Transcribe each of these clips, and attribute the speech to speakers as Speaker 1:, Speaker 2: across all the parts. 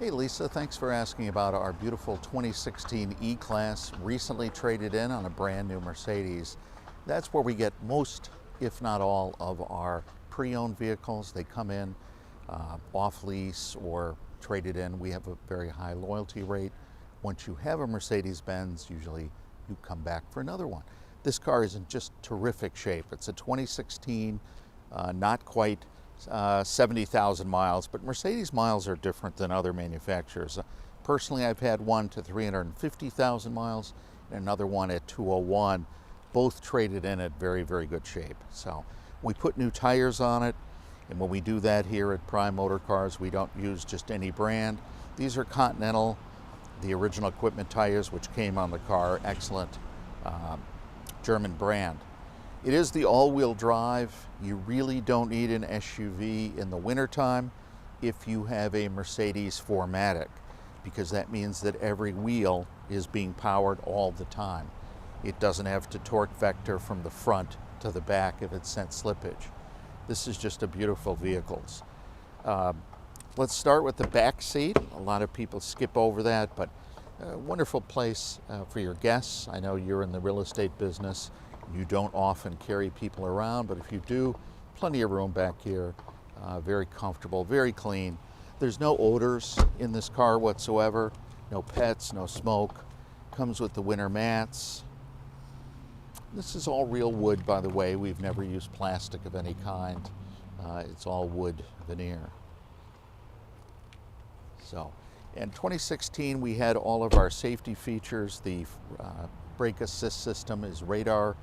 Speaker 1: Hey Lisa, thanks for asking about our beautiful 2016 E-Class recently traded in on a brand new Mercedes. That's where we get most, if not all, of our pre-owned vehicles. They come in off lease or traded in. We have a very high loyalty rate. Once you have a Mercedes-Benz, usually you come back for another one. This car is in just terrific shape. It's a 2016, not quite 70,000 miles, but Mercedes miles are different than other manufacturers. Personally, I've had one to 350,000 miles and another one at 201, both traded in at very, very good shape. So we put new tires on it, and when we do that here at Prime Motor Cars, we don't use just any brand. These are Continental, the original equipment tires, which came on the car, excellent German brand. It is the all-wheel drive. You really don't need an SUV in the wintertime if you have a Mercedes 4MATIC, because that means that every wheel is being powered all the time. It doesn't have to torque vector from the front to the back if it sent slippage. This is just a beautiful vehicle. Let's start with the back seat. A lot of people skip over that, but a wonderful place for your guests. I know you're in the real estate business. You don't often carry people around, but if you do, plenty of room back here. Very comfortable, very clean. There's no odors in this car whatsoever. No pets, no smoke. Comes with the winter mats. This is all real wood, by the way. We've never used plastic of any kind. It's all wood veneer. So, in 2016, we had all of our safety features. The brake assist system is radar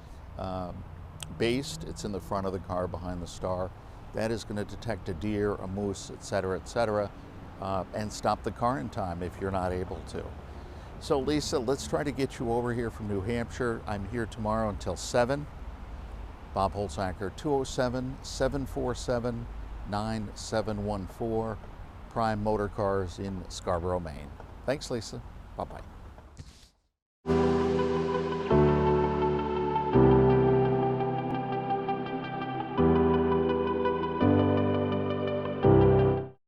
Speaker 1: based. It's in the front of the car behind the star. That is going to detect a deer, a moose, etc., and stop the car in time if you're not able to. So Lisa, let's try to get you over here from New Hampshire. I'm here tomorrow until 7. Bob Holzacker, 207-747-9714, Prime Motor Cars in Scarborough, Maine. Thanks, Lisa. Bye-bye.